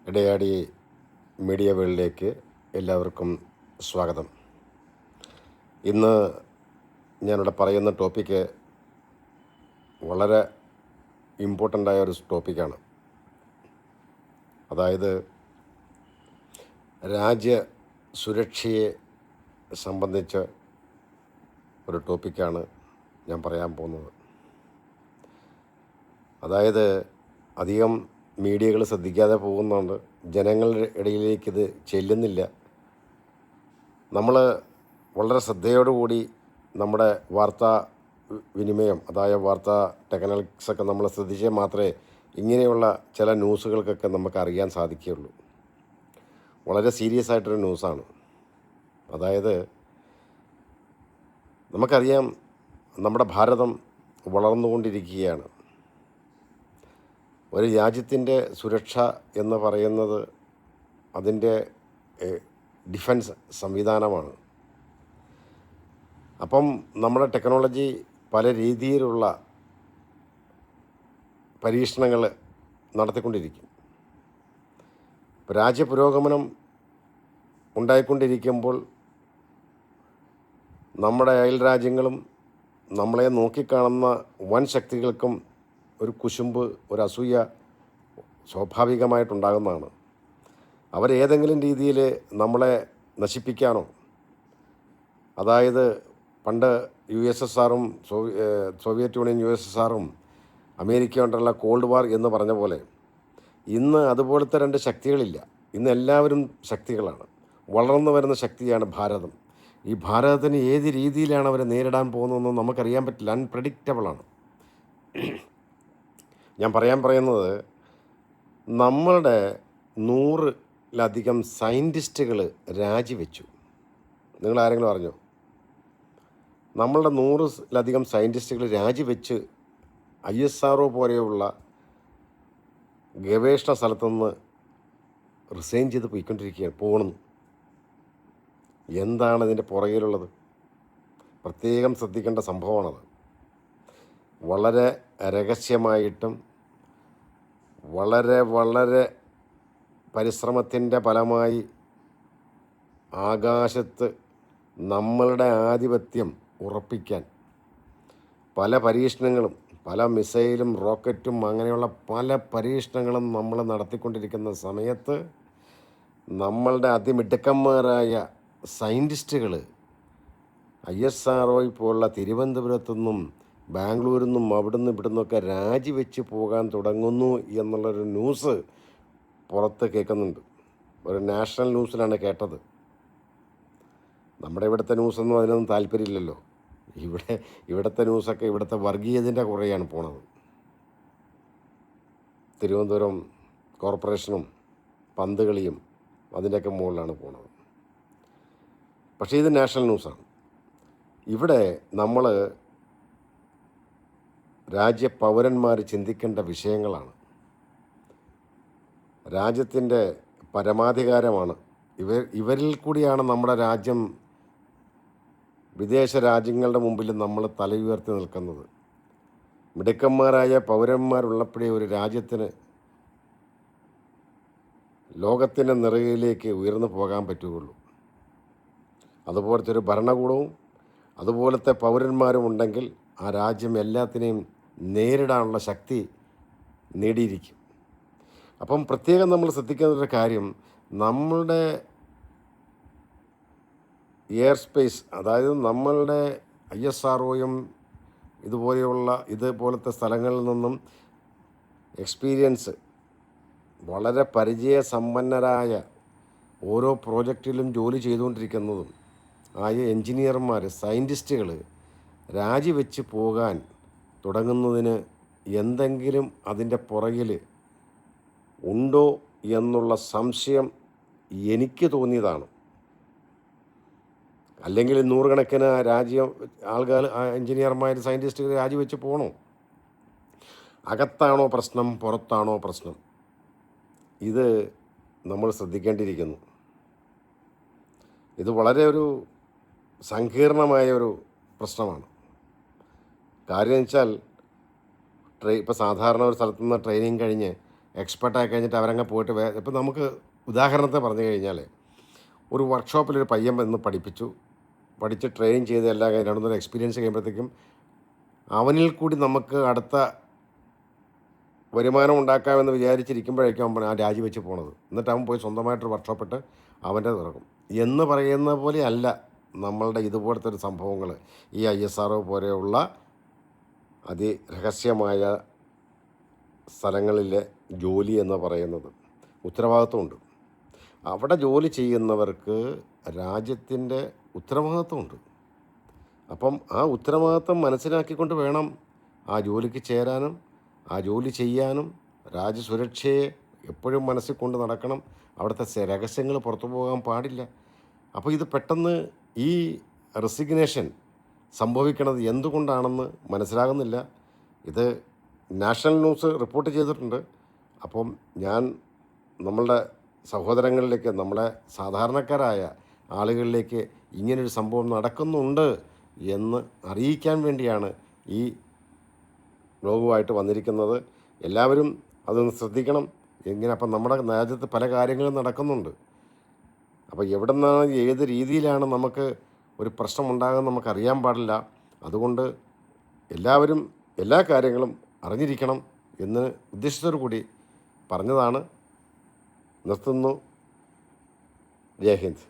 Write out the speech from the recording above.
ഇടയാടി media വേൾഡിലേക്ക് എല്ലാവർക്കും സ്വാഗതം. ഇന്ന് ഞാനിവിടെ പറയുന്ന ടോപ്പിക്ക് വളരെ ഇമ്പോർട്ടൻ്റായ ഒരു ടോപ്പിക്കാണ്. അതായത് രാജ്യ സുരക്ഷയെ സംബന്ധിച്ച ഒരു ടോപ്പിക്കാണ് ഞാൻ പറയാൻ പോകുന്നത്. അതായത് അധികം മീഡിയകൾ ശ്രദ്ധിക്കാതെ പോകുന്നുണ്ട്, ജനങ്ങളുടെ ഇടയിലേക്കിത് ചെല്ലുന്നില്ല. നമ്മൾ വളരെ ശ്രദ്ധയോടുകൂടി നമ്മുടെ വാർത്താ വിനിമയം, അതായത് വാർത്താ ടെക്നോളജീസൊക്കെ നമ്മൾ ശ്രദ്ധിച്ചാൽ മാത്രമേ ഇങ്ങനെയുള്ള ചില ന്യൂസുകൾക്കൊക്കെ നമുക്ക് അറിയാൻ സാധിക്കുകയുള്ളൂ. വളരെ സീരിയസ് ആയിട്ടൊരു ന്യൂസാണ്. അതായത് നമുക്കറിയാം, നമ്മുടെ ഭാരതം വളർന്നുകൊണ്ടിരിക്കുകയാണ്. ഒരു രാജ്യത്തിൻ്റെ സുരക്ഷ എന്ന് പറയുന്നത് അതിൻ്റെ ഡിഫൻസ് സംവിധാനമാണ്. അപ്പം നമ്മുടെ ടെക്നോളജി പല രീതിയിലുള്ള പരീക്ഷണങ്ങൾ നടത്തിക്കൊണ്ടിരിക്കും. രാജ്യപുരോഗമനം ഉണ്ടായിക്കൊണ്ടിരിക്കുമ്പോൾ നമ്മുടെ അയൽ രാജ്യങ്ങളും നമ്മളെ നോക്കിക്കാണുന്ന വൻ ശക്തികൾക്കും ഒരു കുശുമ്പ്, ഒരു അസൂയ സ്വാഭാവികമായിട്ടുണ്ടാകുന്നതാണ്. അവരേതെങ്കിലും രീതിയിൽ നമ്മളെ നശിപ്പിക്കാനോ, അതായത് പണ്ട് USSRും സോവിയറ്റ് യൂണിയൻ USSRും അമേരിക്കയുമായിട്ടുള്ള കോൾഡ് വാർ എന്ന് പറഞ്ഞ പോലെ ഇന്ന് അതുപോലത്തെ രണ്ട് ശക്തികളില്ല. ഇന്ന് എല്ലാവരും ശക്തികളാണ്. വളർന്നു വരുന്ന ശക്തിയാണ് ഭാരതം. ഈ ഭാരതത്തിന് ഏത് രീതിയിലാണ് അവർ നേരിടാൻ പോകുന്നതെന്ന് നമുക്കറിയാൻ പറ്റില്ല. അൺപ്രഡിക്റ്റബിളാണ്. ഞാൻ പറയുന്നത് നമ്മളുടെ 100-ലധികം സയൻറ്റിസ്റ്റുകൾ രാജിവെച്ചു. നിങ്ങളാരെങ്കിലും അറിഞ്ഞോ? നമ്മളുടെ 100-ലധികം സയൻറ്റിസ്റ്റുകൾ രാജിവെച്ച് ISRO പോലെയുള്ള ഗവേഷണ സ്ഥലത്തുനിന്ന് റിസൈൻ ചെയ്ത് പോകണം. എന്താണ് ഇതിൻ്റെ പുറകിലുള്ളത്? പ്രത്യേകം ശ്രദ്ധിക്കേണ്ട സംഭവമാണത്. വളരെ രഹസ്യമായിട്ടും വളരെ പരിശ്രമത്തിൻ്റെ ഫലമായി ആകാശത്ത് നമ്മളുടെ ആധിപത്യം ഉറപ്പിക്കാൻ പല പരീക്ഷണങ്ങളും, പല മിസൈലും റോക്കറ്റും അങ്ങനെയുള്ള പല പരീക്ഷണങ്ങളും നമ്മൾ നടത്തിക്കൊണ്ടിരിക്കുന്ന സമയത്ത് നമ്മളുടെ അതിമിടുക്കന്മാരായ സയൻറ്റിസ്റ്റുകൾ ISRO പോലുള്ള തിരുവനന്തപുരത്തുനിന്നും ബാംഗ്ലൂരിൽ നിന്നും അവിടുന്ന് ഇവിടുന്നൊക്കെ രാജിവെച്ച് പോകാൻ തുടങ്ങുന്നു എന്നുള്ളൊരു ന്യൂസ് പുറത്ത് കേൾക്കുന്നുണ്ട്. ഒരു നാഷണൽ ന്യൂസിലാണ് കേട്ടത്. നമ്മുടെ ഇവിടുത്തെ ന്യൂസൊന്നും അതിനൊന്നും താല്പര്യമില്ലല്ലോ. ഇവിടുത്തെ ന്യൂസൊക്കെ ഇവിടുത്തെ വർഗീയതൻ്റെ കുറേയാണ് പോണത്. തിരുവനന്തപുരം കോർപ്പറേഷനും പന്ത് കളിയും അതിൻ്റെയൊക്കെ മുകളിലാണ് പോണത്. പക്ഷേ ഇത് നാഷണൽ ന്യൂസാണ്. ഇവിടെ നമ്മൾ രാജ്യപൗരന്മാർ ചിന്തിക്കേണ്ട വിഷയങ്ങളാണ്. രാജ്യത്തിൻ്റെ പരമാധികാരമാണ് ഇവരിൽ കൂടിയാണ് നമ്മുടെ രാജ്യം വിദേശ രാജ്യങ്ങളുടെ മുമ്പിൽ നമ്മൾ തലയുയർത്തി നിൽക്കുന്നത്. മിടുക്കന്മാരായ പൗരന്മാരുള്ളപ്പോഴേ ഒരു രാജ്യത്തിന് ലോകത്തിൻ്റെ നിറയിലേക്ക് ഉയർന്നു പോകാൻ പറ്റുകയുള്ളൂ. അതുപോലത്തെ ഒരു ഭരണകൂടവും അതുപോലത്തെ പൗരന്മാരും ഉണ്ടെങ്കിൽ ആ രാജ്യം എല്ലാത്തിനെയും നേരിടാനുള്ള ശക്തി നേടിയിരിക്കും. അപ്പം പ്രത്യേകം നമ്മൾ ശ്രദ്ധിക്കേണ്ട കാര്യം, നമ്മളുടെ എയർ സ്പേസ്, അതായത് നമ്മളുടെ ISROയും ഇതുപോലത്തെ സ്ഥലങ്ങളിൽ നിന്നും എക്സ്പീരിയൻസ്, വളരെ പരിചയസമ്പന്നരായ ഓരോ പ്രോജക്റ്റിലും ജോലി ചെയ്തുകൊണ്ടിരിക്കുന്നതും ആയ എൻജിനീയർമാർ, സയൻറ്റിസ്റ്റുകൾ രാജിവെച്ച് പോകാൻ തുടങ്ങുന്നതിന് എന്തെങ്കിലും അതിൻ്റെ പുറകിൽ ഉണ്ടോ എന്നുള്ള സംശയം എനിക്ക് തോന്നിയതാണ്. അല്ലെങ്കിൽ 100-കണക്കിന് ആൾക്കാർ, എൻജിനീയർമാർ, സയൻറ്റിസ്റ്റുകൾ രാജിവെച്ച് പോകണോ? അകത്താണോ പ്രശ്നം, പുറത്താണോ പ്രശ്നം? ഇത് നമ്മൾ ശ്രദ്ധിക്കേണ്ടിയിരിക്കുന്നു. ഇത് വളരെ ഒരു സങ്കീർണമായ ഒരു പ്രശ്നമാണ്. കാര്യം വെച്ചാൽ ഇപ്പോൾ സാധാരണ ഒരു സ്ഥലത്തു നിന്ന് ട്രെയിനിങ് കഴിഞ്ഞ് എക്സ്പെർട്ടായി കഴിഞ്ഞിട്ട് അവരങ്ങ് പോയിട്ട് ഇപ്പം നമുക്ക് ഉദാഹരണത്തെ പറഞ്ഞു കഴിഞ്ഞാൽ ഒരു വർക്ക്ഷോപ്പിലൊരു പയ്യൻ വന്ന് പഠിച്ച് ട്രെയിൻ ചെയ്ത് എല്ലാം കഴിഞ്ഞ് 2 എക്സ്പീരിയൻസ് കഴിയുമ്പോഴത്തേക്കും അവനിൽ കൂടി നമുക്ക് അടുത്ത വരുമാനം ഉണ്ടാക്കാമെന്ന് വിചാരിച്ചിരിക്കുമ്പോഴേക്കും അവൻ ആ രാജിവെച്ച് പോണത്. എന്നിട്ട് അവൻ പോയി സ്വന്തമായിട്ടൊരു വർക്ക്ഷോപ്പിട്ട് അവൻ്റെ തുറക്കും എന്ന് പറയുന്ന പോലെ അല്ല നമ്മളുടെ ഇതുപോലത്തെ ഒരു സംഭവങ്ങൾ. ഈ ISRO പോലെയുള്ള അതിരഹസ്യമായ സ്ഥലങ്ങളിലെ ജോലി എന്ന് പറയുന്നത് ഉത്തരവാദിത്വമുണ്ട്. അവിടെ ജോലി ചെയ്യുന്നവർക്ക് രാജ്യത്തിൻ്റെ ഉത്തരവാദിത്വമുണ്ട്. അപ്പം ആ ഉത്തരവാദിത്വം മനസ്സിലാക്കിക്കൊണ്ട് വേണം ആ ജോലിക്ക് ചേരാനും ആ ജോലി ചെയ്യാനും. രാജ്യസുരക്ഷയെ എപ്പോഴും മനസ്സിൽ കൊണ്ട് നടക്കണം. അവിടുത്തെ രഹസ്യങ്ങൾ പുറത്തു പോകാൻ പാടില്ല. അപ്പോൾ ഇത് പെട്ടെന്ന് ഈ റെസിഗ്നേഷൻ സംഭവിക്കണത് എന്തുകൊണ്ടാണെന്ന് മനസ്സിലാകുന്നില്ല. ഇത് നാഷണൽ ന്യൂസ് റിപ്പോർട്ട് ചെയ്തിട്ടുണ്ട്. അപ്പം ഞാൻ നമ്മളുടെ സഹോദരങ്ങളിലേക്ക്, നമ്മളെ സാധാരണക്കാരായ ആളുകളിലേക്ക് ഇങ്ങനൊരു സംഭവം നടക്കുന്നുണ്ട് എന്ന് അറിയിക്കാൻ വേണ്ടിയാണ് ഈ വ്ലോഗുമായിട്ട് വന്നിരിക്കുന്നത്. എല്ലാവരും അതൊന്ന് ശ്രദ്ധിക്കണം. അപ്പം നമ്മുടെ രാജ്യത്ത് പല കാര്യങ്ങളും നടക്കുന്നുണ്ട്. അപ്പോൾ എവിടെ നിന്നാണ് ഏത് രീതിയിലാണ് നമുക്ക് ഒരു പ്രശ്നമുണ്ടാകുന്നത് നമുക്കറിയാൻ പാടില്ല. അതുകൊണ്ട് എല്ലാവരും എല്ലാ കാര്യങ്ങളും അറിഞ്ഞിരിക്കണം എന്ന് ഉദ്ദേശത്തോടു കൂടി പറഞ്ഞതാണ്. നിർത്തുന്നു. ജയ് ഹിന്ദ്.